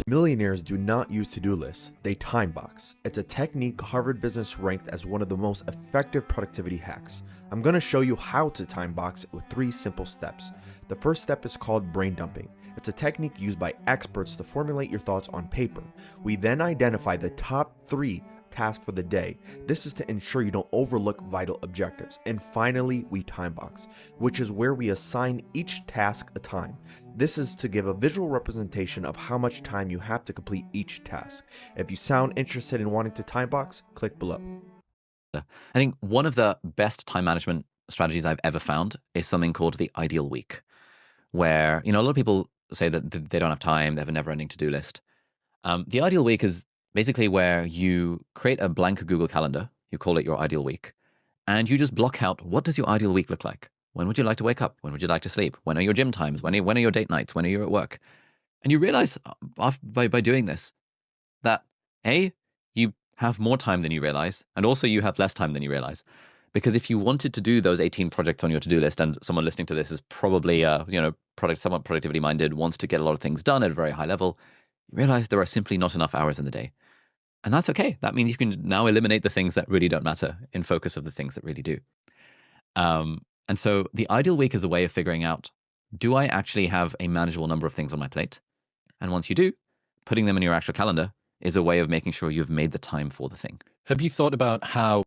Millionaires do not use to-do lists, they time box. It's a technique Harvard Business ranked as one of the most effective productivity hacks. I'm going to show you how to time box it with 3 simple steps. The first step is called brain dumping. It's a technique used by experts to formulate your thoughts on paper. We then identify the top 3 tasks for the day. This is to ensure you don't overlook vital objectives. And finally, we time box, which is where we assign each task a time. This is to give a visual representation of how much time you have to complete each task. If you sound interested in wanting to time box, click below. I think one of the best time management strategies I've ever found is something called the ideal week, where, a lot of people say that they don't have time, they have a never-ending to-do list. The ideal week is basically where you create a blank Google Calendar, you call it your ideal week, and you just block out, what does your ideal week look like? When would you like to wake up? When would you like to sleep? When are your gym times? When are your date nights? When are you at work? And you realize by doing this that, A, you have more time than you realize, and also you have less time than you realize. Because if you wanted to do those 18 projects on your to-do list, and someone listening to this is probably, somewhat productivity minded, wants to get a lot of things done at a very high level, you realize there are simply not enough hours in the day. And that's okay. That means you can now eliminate the things that really don't matter in focus of the things that really do. And so the ideal week is a way of figuring out, do I actually have a manageable number of things on my plate? And once you do, putting them in your actual calendar is a way of making sure you've made the time for the thing. Have you thought about how...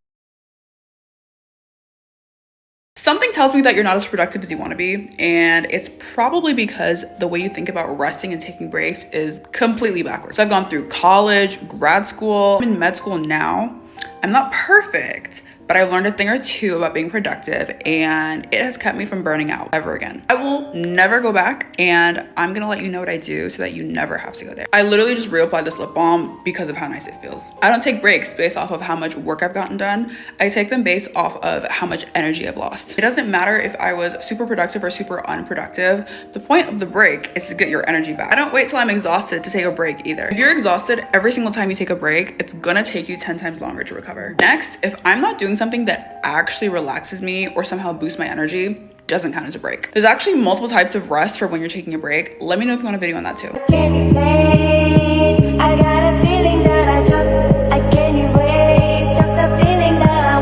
Something tells me that you're not as productive as you want to be, and it's probably because the way you think about resting and taking breaks is completely backwards. So I've gone through college, grad school, I'm in med school now. I'm not perfect, but I've learned a thing or two about being productive, and it has kept me from burning out ever again. I will never go back, and I'm gonna let you know what I do so that you never have to go there. I literally just reapplied this lip balm because of how nice it feels. I don't take breaks based off of how much work I've gotten done. I take them based off of how much energy I've lost. It doesn't matter if I was super productive or super unproductive. The point of the break is to get your energy back. I don't wait till I'm exhausted to take a break either. If you're exhausted every single time you take a break, it's gonna take you 10 times longer to recover. Next, if I'm not doing something that actually relaxes me or somehow boosts my energy, doesn't count as a break. There's actually multiple types of rest for when you're taking a break. Let me know if you want a video on that too. I got a feeling that I can't erase. Just a feeling that I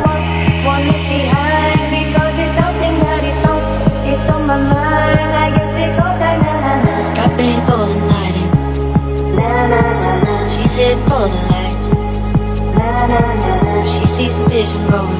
won't leave behind, because it's something that it's on my mind. I guess it goes like na. Got paid for the night, na na na na. She said for the lights, na na na na. She sees the vision going,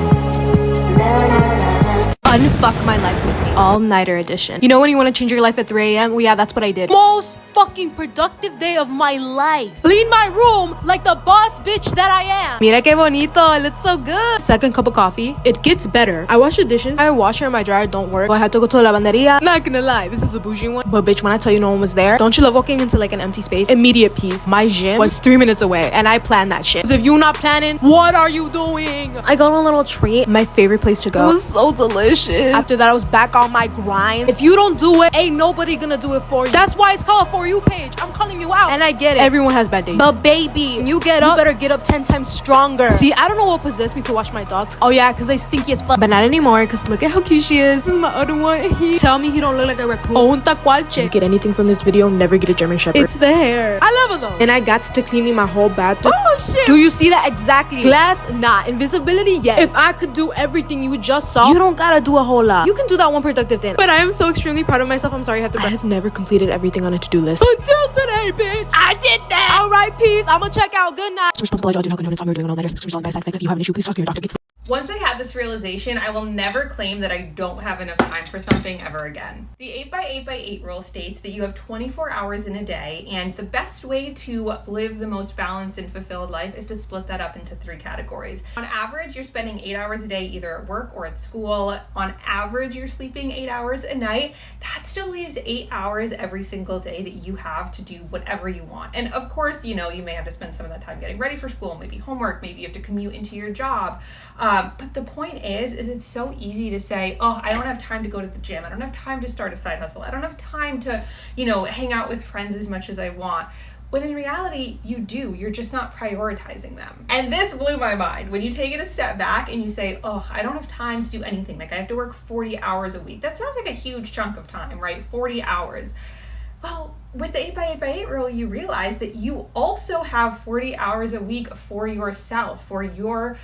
na na na na. Unfuck my life with me. All-nighter edition. You know when you want to change your life at 3 a.m.? Well, yeah, that's what I did. Most fucking productive day of my life. Clean my room like the boss bitch that I am. Mira que bonito. It looks so good. Second cup of coffee. It gets better. I wash the dishes. My washer and my dryer don't work. So I had to go to la lavanderia. Not gonna lie, this is a bougie one. But bitch, when I tell you no one was there, don't you love walking into like an empty space? Immediate peace. My gym was 3 minutes away, and I planned that shit. Because if you're not planning, what are you doing? I got a little treat. My favorite place to go. It was so delicious. After that, I was back on my grind. If you don't do it, ain't nobody gonna do it for you. That's why it's called a For You page. I'm calling you out. And I get it. Everyone has bad days. But baby, when you get up, you better get up 10 times stronger. See, I don't know what possessed me to wash my dogs. Oh yeah, because they stinky as fuck. But not anymore, because look at how cute she is. This is my other one. Tell me he don't look like a raccoon. Oh, un tacualche. Get anything from this video, never get a German Shepherd. It's the hair. I love her though. And I got to cleaning my whole bathroom. Oh shit. Do you see that? Exactly. Glass, nah. Invisibility, yes. If I could do everything you just saw, you don't gotta do a whole lot. You can do that one productive thing. But I am so extremely proud of myself. I'm sorry I have never completed everything on a to-do list. Until today, bitch. I did that. All right, peace. I'm gonna check out. Good night. Responsible, I do not condone anytime you're doing all that. If you have an issue, please talk to your doctor. Once I had this realization, I will never claim that I don't have enough time for something ever again. The 8x8x8 rule states that you have 24 hours in a day, and the best way to live the most balanced and fulfilled life is to split that up into 3 categories. On average, you're spending 8 hours a day either at work or at school. On average, you're sleeping 8 hours a night. That still leaves 8 hours every single day that you have to do whatever you want. And of course, you may have to spend some of that time getting ready for school, maybe homework, maybe you have to commute into your job. But the point is it's so easy to say, oh, I don't have time to go to the gym. I don't have time to start a side hustle. I don't have time to, hang out with friends as much as I want. When in reality, you do. You're just not prioritizing them. And this blew my mind. When you take it a step back and you say, oh, I don't have time to do anything. Like I have to work 40 hours a week. That sounds like a huge chunk of time, right? 40 hours. Well, with the 8x8x8 rule, you realize that you also have 40 hours a week for yourself, for your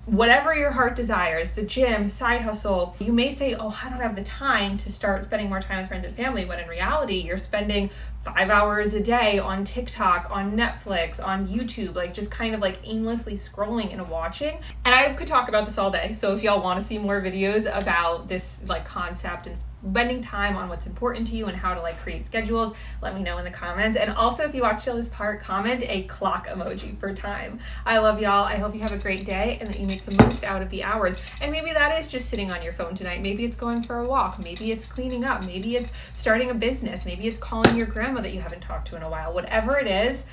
whatever your heart desires, the gym, side hustle. You may say, oh, I don't have the time to start spending more time with friends and family, when in reality, you're spending 5 hours a day on TikTok, on Netflix, on YouTube, like just kind of like aimlessly scrolling and watching. And I could talk about this all day. So if y'all want to see more videos about this like concept and spending time on what's important to you and how to like create schedules, let me know in the comments. And also if you watched till this part, comment a clock emoji for time. I love y'all. I hope you have a great day and that you make the most out of the hours. And maybe that is just sitting on your phone tonight. Maybe it's going for a walk. Maybe it's cleaning up. Maybe it's starting a business. Maybe it's calling your grandma that you haven't talked to in a while. Whatever it is,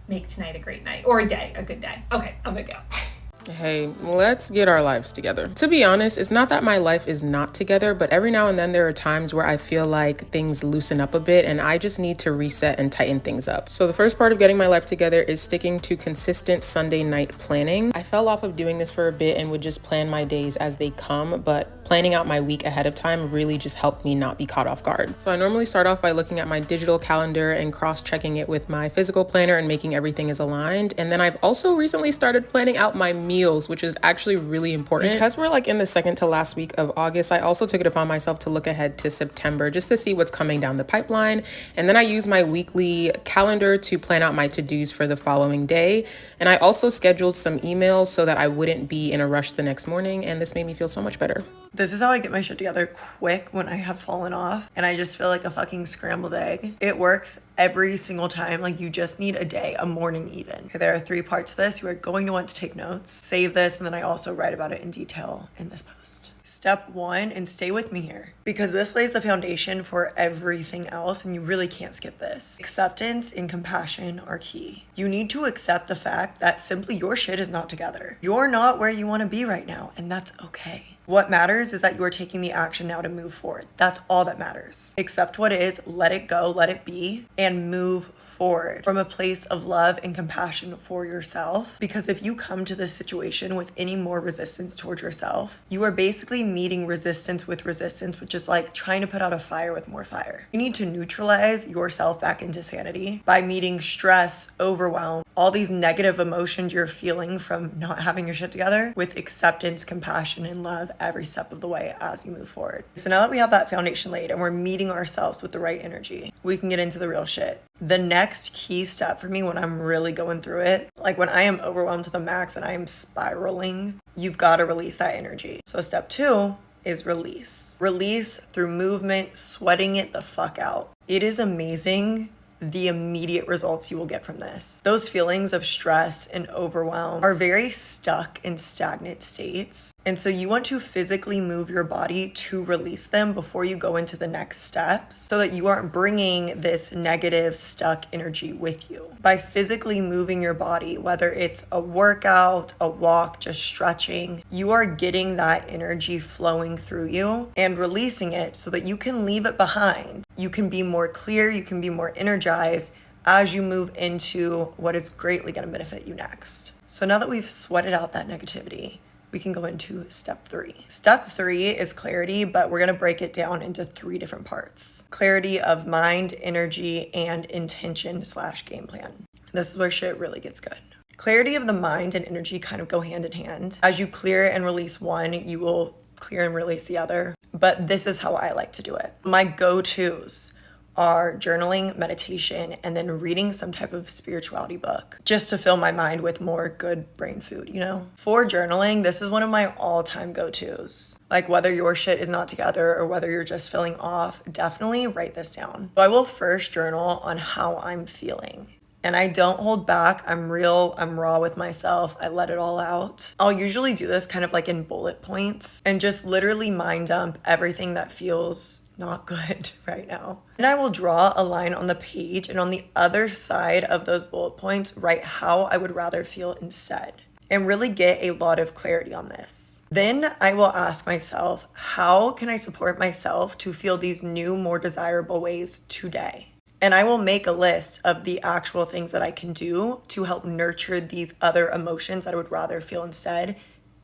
make tonight a great night, or a day, a good day. Okay, I'm gonna go. Hey, let's get our lives together. To be honest, it's not that my life is not together, but every now and then there are times where I feel like things loosen up a bit and I just need to reset and tighten things up. So the first part of getting my life together is sticking to consistent Sunday night planning. I fell off of doing this for a bit and would just plan my days as they come, but planning out my week ahead of time really just helped me not be caught off guard. So I normally start off by looking at my digital calendar and cross-checking it with my physical planner and making everything is aligned. And then I've also recently started planning out my meals, which is actually really important. Because we're like in the second to last week of August, I also took it upon myself to look ahead to September just to see what's coming down the pipeline. And then I use my weekly calendar to plan out my to-dos for the following day. And I also scheduled some emails so that I wouldn't be in a rush the next morning. And this made me feel so much better. This is how I get my shit together quick when I have fallen off and I just feel like a fucking scrambled egg. It works every single time. Like you just need a day, a morning even. Okay, there are 3 parts to this. You are going to want to take notes, save this, and then I also write about it in detail in this post. Step 1, and stay with me here because this lays the foundation for everything else and you really can't skip this. Acceptance and compassion are key. You need to accept the fact that simply your shit is not together. You're not where you want to be right now, and that's okay. What matters is that you are taking the action now to move forward. That's all that matters. Accept what is, let it go, let it be, and move forward from a place of love and compassion for yourself. Because if you come to this situation with any more resistance towards yourself, you are basically meeting resistance with resistance, which is like trying to put out a fire with more fire. You need to neutralize yourself back into sanity by meeting stress, overwhelm, all these negative emotions you're feeling from not having your shit together with acceptance, compassion, and love every step of the way as you move forward. So now that we have that foundation laid and we're meeting ourselves with the right energy, we can get into the real shit. The next key step for me when I'm really going through it, like when I am overwhelmed to the max and I am spiraling, you've got to release that energy. So step 2 is release. Release through movement, sweating it the fuck out. It is amazing the immediate results you will get from this. Those feelings of stress and overwhelm are very stuck in stagnant states. And so you want to physically move your body to release them before you go into the next steps so that you aren't bringing this negative stuck energy with you. By physically moving your body, whether it's a workout, a walk, just stretching, you are getting that energy flowing through you and releasing it so that you can leave it behind. You can be more clear, you can be more energized as you move into what is greatly going to benefit you next. So now that we've sweated out that negativity, we can go into step 3. Step 3 is clarity, but we're going to break it down into 3 different parts. Clarity of mind, energy, and intention/game plan. This is where shit really gets good. Clarity of the mind and energy kind of go hand in hand. As you clear and release one, you will clear and release the other. But this is how I like to do it. My go-tos are journaling, meditation, and then reading some type of spirituality book just to fill my mind with more good brain food, you know? For journaling, this is one of my all-time go-tos. Like whether your shit is not together or whether you're just feeling off, definitely write this down. So I will first journal on how I'm feeling. And I don't hold back. I'm real. I'm raw with myself. I let it all out. I'll usually do this kind of like in bullet points and just literally mind dump everything that feels not good right now. And I will draw a line on the page and on the other side of those bullet points, write how I would rather feel instead and really get a lot of clarity on this. Then I will ask myself, how can I support myself to feel these new, more desirable ways today? And I will make a list of the actual things that I can do to help nurture these other emotions that I would rather feel instead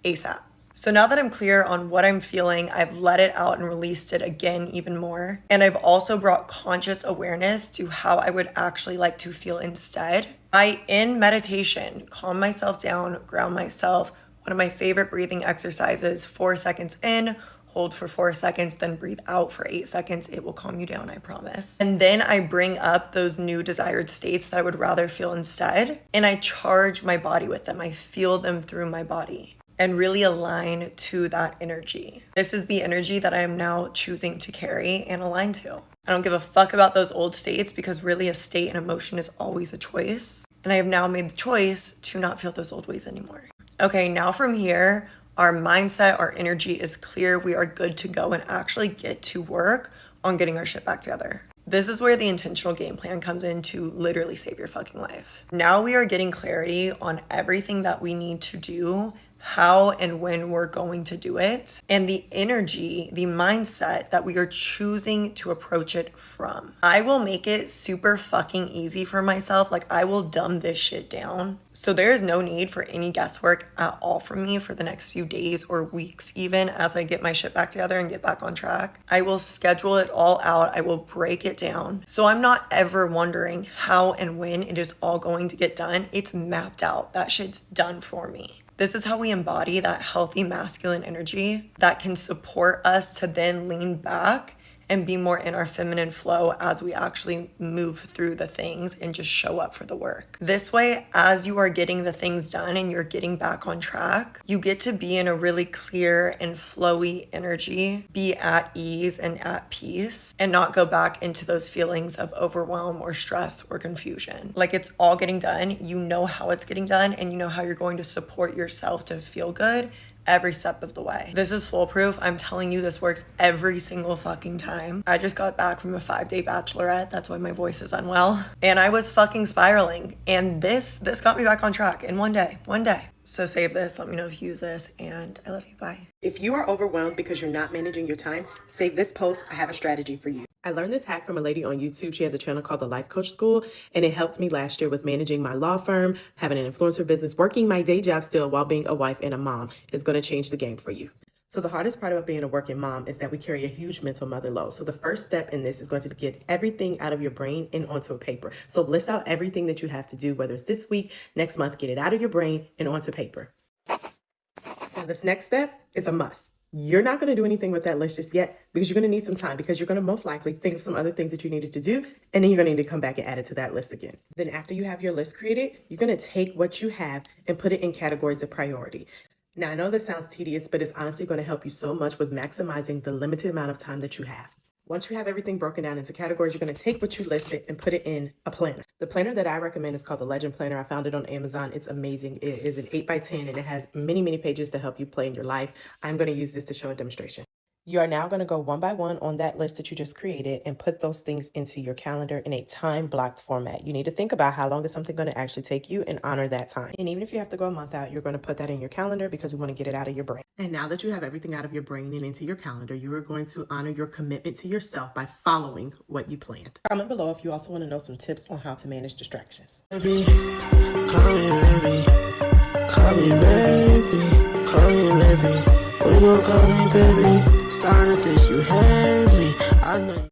ASAP. So now that I'm clear on what I'm feeling, I've let it out and released it again even more. And I've also brought conscious awareness to how I would actually like to feel instead. I, in meditation, calm myself down, ground myself. One of my favorite breathing exercises, 4 seconds in, hold for 4 seconds, then breathe out for 8 seconds. It will calm you down, I promise. And then I bring up those new desired states that I would rather feel instead, and I charge my body with them. I feel them through my body and really align to that energy. This is the energy that I am now choosing to carry and align to. I don't give a fuck about those old states because really a state and emotion is always a choice. And I have now made the choice to not feel those old ways anymore. Okay, now from here, our mindset, our energy is clear. We are good to go and actually get to work on getting our shit back together. This is where the intentional game plan comes in to literally save your fucking life. Now we are getting clarity on everything that we need to do, how and when we're going to do it, and the energy, the mindset that we are choosing to approach it from. I will make it super fucking easy for myself. Like, I will dumb this shit down. So there is no need for any guesswork at all from me for the next few days or weeks, even as I get my shit back together and get back on track. I will schedule it all out. I will break it down. So I'm not ever wondering how and when it is all going to get done. It's mapped out. That shit's done for me. This is how we embody that healthy masculine energy that can support us to then lean back and be more in our feminine flow as we actually move through the things and just show up for the work. This way, as you are getting the things done and you're getting back on track, you get to be in a really clear and flowy energy, be at ease and at peace, and not go back into those feelings of overwhelm or stress or confusion. Like, it's all getting done, you know how it's getting done, and you know how you're going to support yourself to feel good every step of the way. This is foolproof. I'm telling you, this works every single fucking time. I just got back from a 5-day bachelorette. That's why my voice is unwell. And I was fucking spiraling. And this got me back on track in one day. So save this, let me know if you use this, and I love you, bye. If you are overwhelmed because you're not managing your time, save this post. I have a strategy for you. I learned this hack from a lady on YouTube. She has a channel called The Life Coach School, and it helped me last year with managing my law firm, having an influencer business, working my day job still while being a wife and a mom. It's going to change the game for you. So the hardest part about being a working mom is that we carry a huge mental mother load. So the first step in this is going to be get everything out of your brain and onto a paper. So list out everything that you have to do, whether it's this week, next month, get it out of your brain and onto paper. Now this next step is a must. You're not going to do anything with that list just yet because you're going to need some time, because you're going to most likely think of some other things that you needed to do, and then you're going to need to come back and add it to that list again. Then after you have your list created, you're going to take what you have and put it in categories of priority. Now, I know this sounds tedious, but it's honestly going to help you so much with maximizing the limited amount of time that you have. Once you have everything broken down into categories, you're going to take what you listed and put it in a planner. The planner that I recommend is called the Legend Planner. I found it on Amazon. It's amazing. It is an 8x10 and it has many, many pages to help you plan your life. I'm going to use this to show a demonstration. You are now going to go one by one on that list that you just created and put those things into your calendar in a time-blocked format. You need to think about how long is something going to actually take you and honor that time. And even if you have to go a month out, you're going to put that in your calendar because we want to get it out of your brain. And now that you have everything out of your brain and into your calendar, you are going to honor your commitment to yourself by following what you planned. Comment below if you also want to know some tips on how to manage distractions. Baby, call me baby, call me baby, call me baby. When you call me baby, starting to think you hate me. I know.